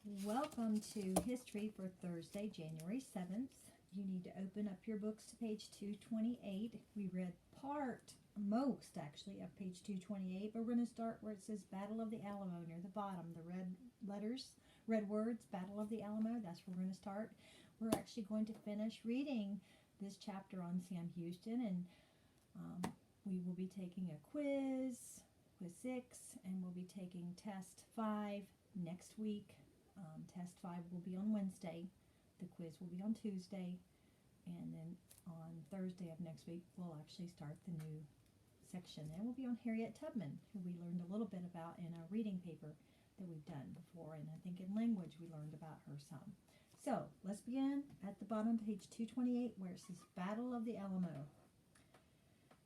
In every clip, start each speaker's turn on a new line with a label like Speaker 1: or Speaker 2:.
Speaker 1: Welcome to History for Thursday, January 7th. You need to open up your books to page 228. We read most actually, of page 228, but we're going to start where it says Battle of the Alamo near the bottom. The red letters, red words, Battle of the Alamo, that's where we're going to start. We're actually going to finish reading this chapter on Sam Houston, and we will be taking a quiz 6, and we'll be taking test 5 next week. Test 5 will be on Wednesday. The quiz will be on Tuesday. And then on Thursday of next week, we'll actually start the new section. And we'll be on Harriet Tubman, who we learned a little bit about in a reading paper that we've done before. And I think in language we learned about her some. So let's begin at the bottom of page 228 where it says Battle of the Alamo.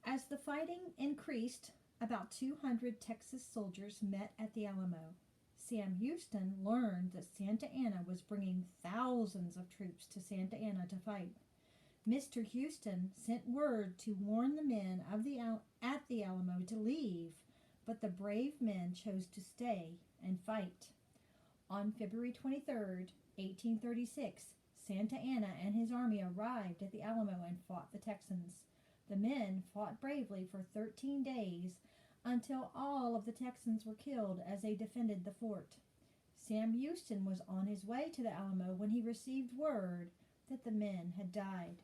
Speaker 1: As the fighting increased, about 200 Texas soldiers met at the Alamo. Sam Houston learned that Santa Anna was bringing thousands of troops to Santa Anna to fight. Mr. Houston sent word to warn the men at the Alamo to leave, but the brave men chose to stay and fight. On February 23rd, 1836, Santa Anna and his army arrived at the Alamo and fought the Texans. The men fought bravely for 13 days, until all of the Texans were killed as they defended the fort. Sam Houston was on his way to the Alamo when he received word that the men had died.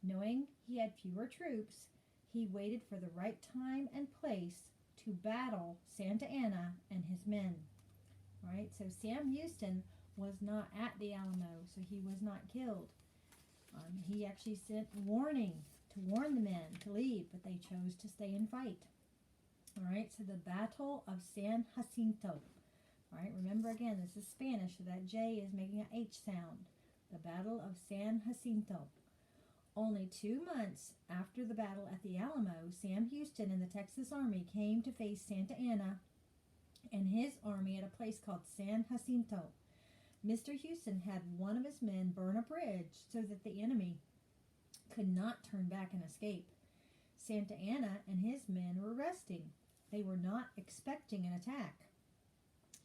Speaker 1: Knowing he had fewer troops, he waited for the right time and place to battle Santa Anna and his men. All right, so Sam Houston was not at the Alamo, so he was not killed. He actually sent warning to warn the men to leave, but they chose to stay and fight. All right, so the Battle of San Jacinto. All right, remember again, this is Spanish, so that J is making an H sound. The Battle of San Jacinto. Only 2 months after the battle at the Alamo, Sam Houston and the Texas Army came to face Santa Anna and his army at a place called San Jacinto. Mr. Houston had one of his men burn a bridge so that the enemy could not turn back and escape. Santa Anna and his men were resting. They were not expecting an attack.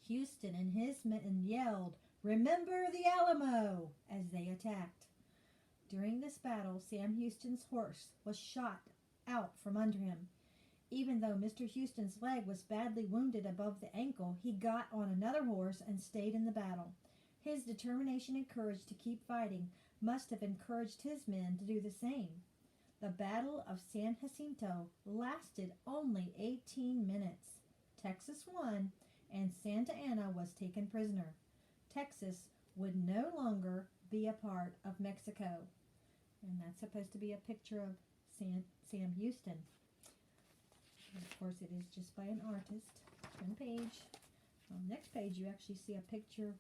Speaker 1: Houston and his men yelled, "Remember the Alamo!" as they attacked. During this battle, Sam Houston's horse was shot out from under him. Even though Mr. Houston's leg was badly wounded above the ankle, he got on another horse and stayed in the battle. His determination and courage to keep fighting must have encouraged his men to do the same. The Battle of San Jacinto lasted only 18 minutes. Texas won, and Santa Anna was taken prisoner. Texas would no longer be a part of Mexico. And that's supposed to be a picture of Sam Houston. And of course, it is just by an artist. One page. On the next page, you actually see a picture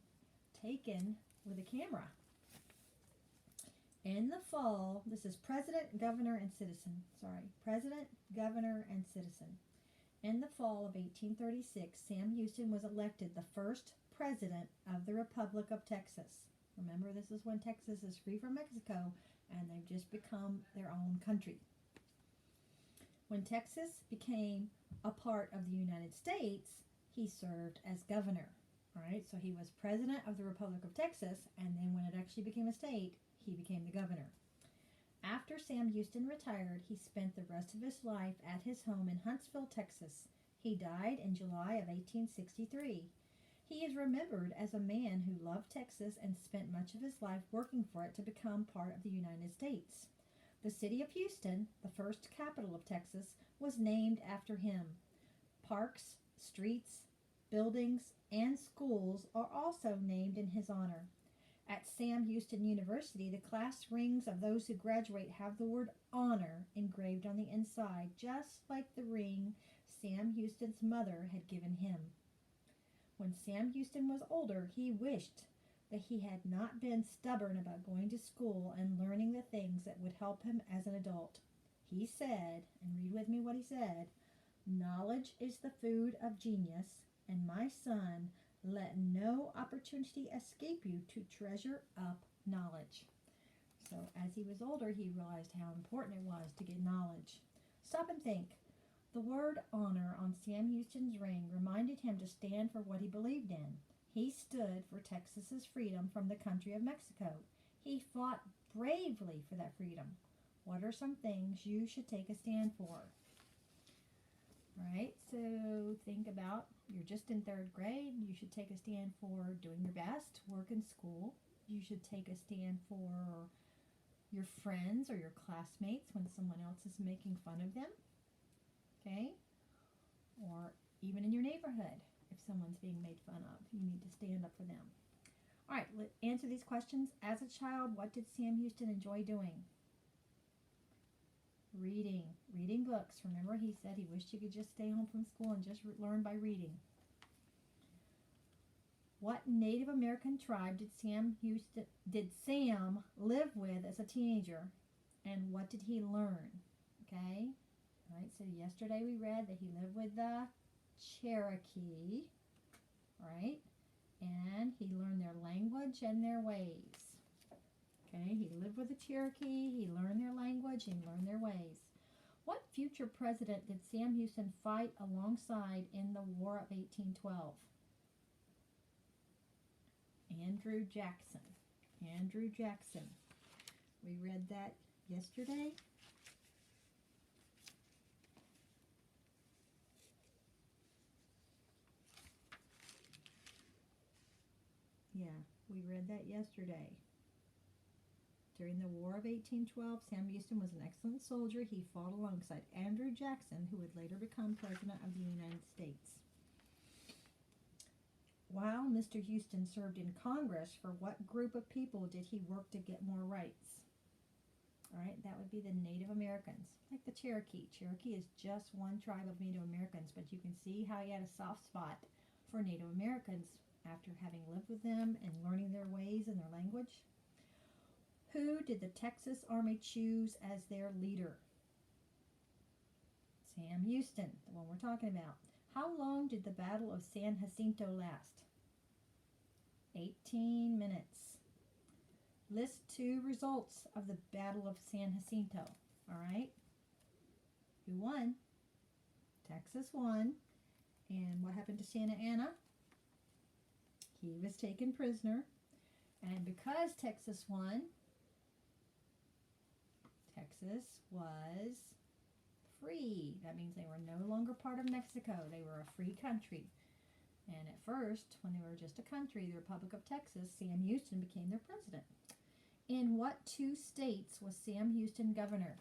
Speaker 1: taken with a camera. In the fall, this is President, Governor, and Citizen. President, Governor, and Citizen. In the fall of 1836, Sam Houston was elected the first president of the Republic of Texas. Remember, this is when Texas is free from Mexico, and they've just become their own country. When Texas became a part of the United States, he served as governor. All right, so he was president of the Republic of Texas, and then when it actually became a state, he became the governor. After Sam Houston retired, he spent the rest of his life at his home in Huntsville, Texas. He died in July of 1863. He is remembered as a man who loved Texas and spent much of his life working for it to become part of the United States. The city of Houston, the first capital of Texas, was named after him. Parks, streets, buildings, and schools are also named in his honor. At Sam Houston University, the class rings of those who graduate have the word honor engraved on the inside, just like the ring Sam Houston's mother had given him. When Sam Houston was older, he wished that he had not been stubborn about going to school and learning the things that would help him as an adult. He said, and read with me what he said, "Knowledge is the food of genius, and my son, let no opportunity escape you to treasure up knowledge." So as he was older, he realized how important it was to get knowledge. Stop and think. The word honor on Sam Houston's ring reminded him to stand for what he believed in. He stood for Texas's freedom from the country of Mexico. He fought bravely for that freedom. What are some things you should take a stand for? All right, so think about, you're just in third grade. You should take a stand for doing your best, work in school. You should take a stand for your friends or your classmates when someone else is making fun of them. Okay? Or even in your neighborhood, if someone's being made fun of, you need to stand up for them. All right, answer these questions. As a child, what did Sam Houston enjoy doing? Reading books. Remember, he said he wished he could just stay home from school and just learn by reading. What Native American tribe did Sam live with as a teenager, and what did he learn? Okay, all right. So yesterday we read that he lived with the Cherokee, right? And he learned their language and their ways. Okay, he lived with the Cherokee, he learned their language, and he learned their ways. What future president did Sam Houston fight alongside in the War of 1812? Andrew Jackson. Andrew Jackson. We read that yesterday. Yeah, we read that yesterday. During the War of 1812, Sam Houston was an excellent soldier. He fought alongside Andrew Jackson, who would later become President of the United States. While Mr. Houston served in Congress, for what group of people did he work to get more rights? All right, that would be the Native Americans, like the Cherokee. Cherokee is just one tribe of Native Americans, but you can see how he had a soft spot for Native Americans after having lived with them and learning their ways and their language. Who did the Texas Army choose as their leader? Sam Houston, the one we're talking about. How long did the Battle of San Jacinto last? 18 minutes. List 2 results of the Battle of San Jacinto. All right. Who won? Texas won. And what happened to Santa Anna? He was taken prisoner. And because Texas won, Texas was free. That means they were no longer part of Mexico. They were a free country. And at first, when they were just a country, the Republic of Texas, Sam Houston became their president. In what 2 states was Sam Houston governor?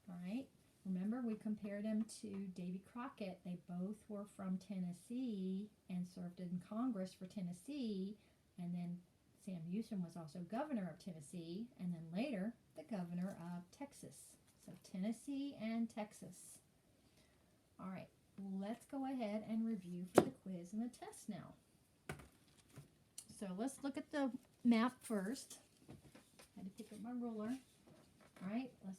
Speaker 1: All right. Remember, we compared him to Davy Crockett. They both were from Tennessee and served in Congress for Tennessee. And then Sam Houston was also governor of Tennessee, and then later the governor of Texas. So Tennessee and Texas. All right, let's go ahead and review for the quiz and the test now. So let's look at the map first. I had to pick up my ruler. All right, let's.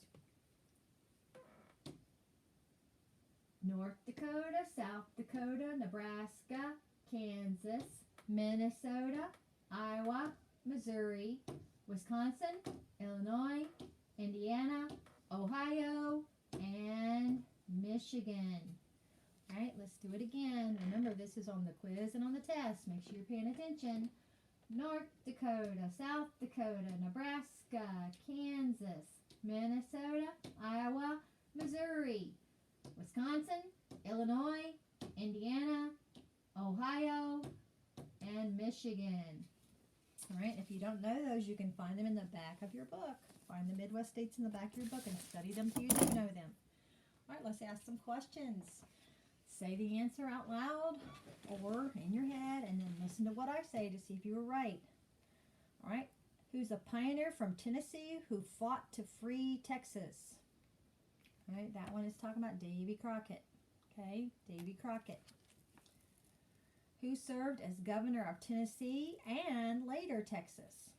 Speaker 1: North Dakota, South Dakota, Nebraska, Kansas, Minnesota, Iowa, Missouri, Wisconsin, Illinois, Indiana, Ohio, and Michigan. All right, let's do it again. Remember, this is on the quiz and on the test. Make sure you're paying attention. North Dakota, South Dakota, Nebraska, Kansas, Minnesota, Iowa, Missouri, Wisconsin, Illinois, Indiana, Ohio, and Michigan. All right, if you don't know those, you can find them in the back of your book. Find the Midwest states in the back of your book and study them till you do know them. All right, let's ask some questions. Say the answer out loud or in your head, and then listen to what I say to see if you were right. All right, who's a pioneer from Tennessee who fought to free Texas? All right, that one is talking about Davy Crockett. Okay, Davy Crockett. Who served as governor of Tennessee and later Texas?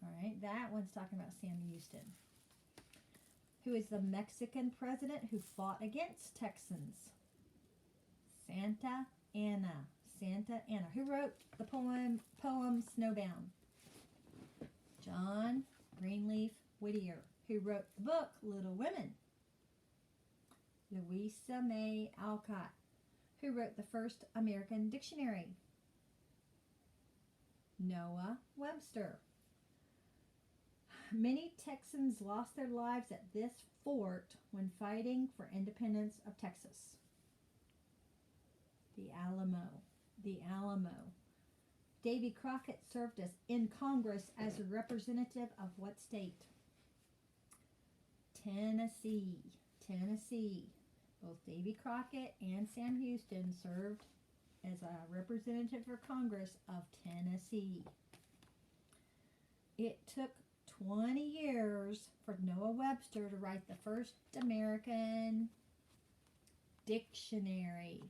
Speaker 1: All right, that one's talking about Sam Houston. Who is the Mexican president who fought against Texans? Santa Anna. Santa Anna. Who wrote the poem Snowbound? John Greenleaf Whittier. Who wrote the book Little Women? Louisa May Alcott. Who wrote the first American dictionary? Noah Webster. Many Texans lost their lives at this fort when fighting for independence of Texas. The Alamo. The Alamo. Davy Crockett served as in Congress as a representative of what state? Tennessee. Tennessee. Both Davy Crockett and Sam Houston served as a representative for Congress of Tennessee. It took 20 years for Noah Webster to write the first American dictionary.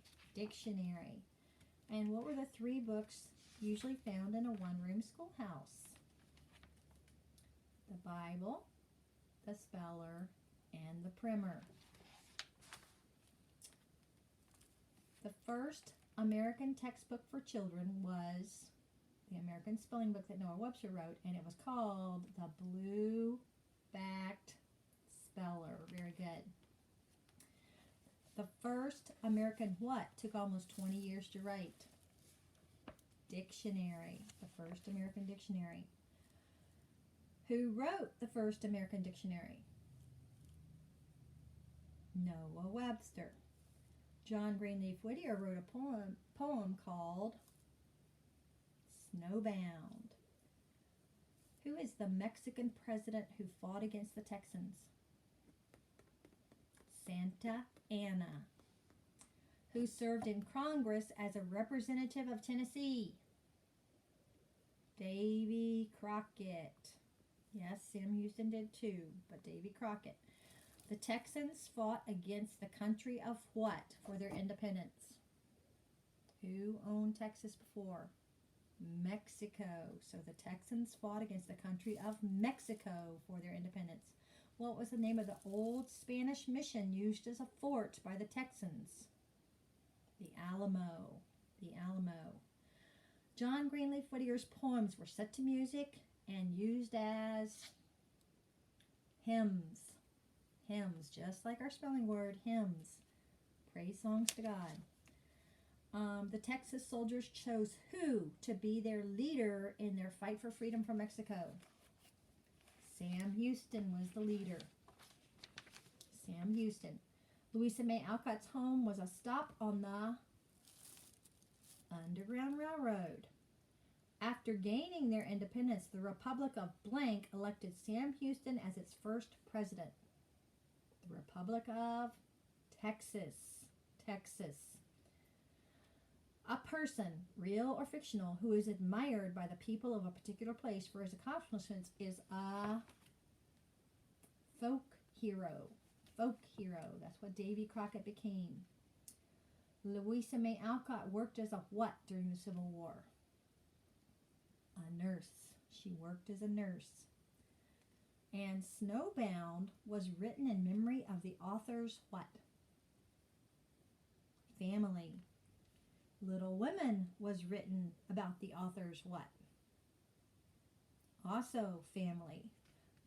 Speaker 1: And what were the 3 books usually found in a one-room schoolhouse? The Bible, the Speller, and the Primer. The first American textbook for children was the American Spelling Book that Noah Webster wrote, and it was called the Blue-Backed Speller. Very good. The first American what took almost 20 years to write? Dictionary. The first American dictionary. Who wrote the first American dictionary? Noah Webster. John Greenleaf Whittier wrote a poem called Snowbound. Who is the Mexican president who fought against the Texans? Santa Anna. Who served in Congress as a representative of Tennessee? Davy Crockett. Yes, Sam Houston did too, but Davy Crockett. The Texans fought against the country of what for their independence? Who owned Texas before? Mexico. So the Texans fought against the country of Mexico for their independence. What was the name of the old Spanish mission used as a fort by the Texans? The Alamo. The Alamo. John Greenleaf Whittier's poems were set to music and used as hymns. Hymns, just like our spelling word, hymns. Praise songs to God. The Texas soldiers chose who to be their leader in their fight for freedom from Mexico? Sam Houston was the leader. Sam Houston. Louisa May Alcott's home was a stop on the Underground Railroad. After gaining their independence, the Republic of blank elected Sam Houston as its first president. The Republic of Texas. Texas. A person, real or fictional, who is admired by the people of a particular place for his accomplishments is a folk hero. Folk hero. That's what Davy Crockett became. Louisa May Alcott worked as a what during the Civil War? A nurse. She worked as a nurse. And Snowbound was written in memory of the author's what? Family. Little Women was written about the author's what? Also family.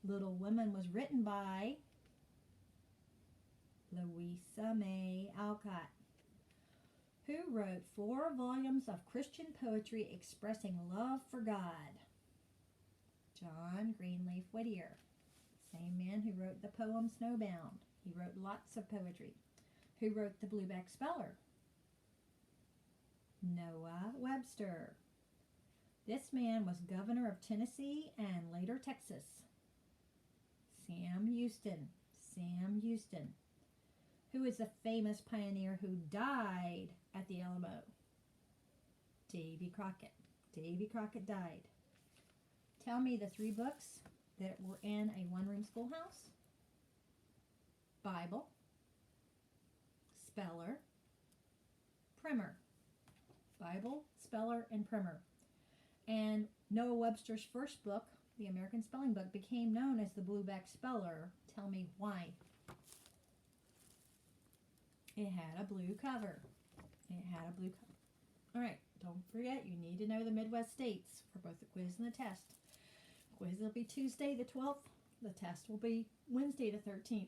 Speaker 1: Little Women was written by Louisa May Alcott, who wrote 4 volumes of Christian poetry expressing love for God. John Greenleaf Whittier, same man who wrote the poem Snowbound. He wrote lots of poetry. Who wrote the Blueback Speller? Noah Webster. This man was governor of Tennessee and later Texas. Sam Houston. Sam Houston. Who is the famous pioneer who died at the Alamo? Davy Crockett. Davy Crockett died. Tell me the 3 books that were in a one-room schoolhouse. Bible, Speller, Primer. Bible, Speller, and Primer. And Noah Webster's first book, the American Spelling Book, became known as the Blueback Speller. Tell me why. It had a blue cover. It had a blue cover. All right, don't forget, you need to know the Midwest states for both the quiz and the test. Quiz will be Tuesday the 12th. The test will be Wednesday the 13th.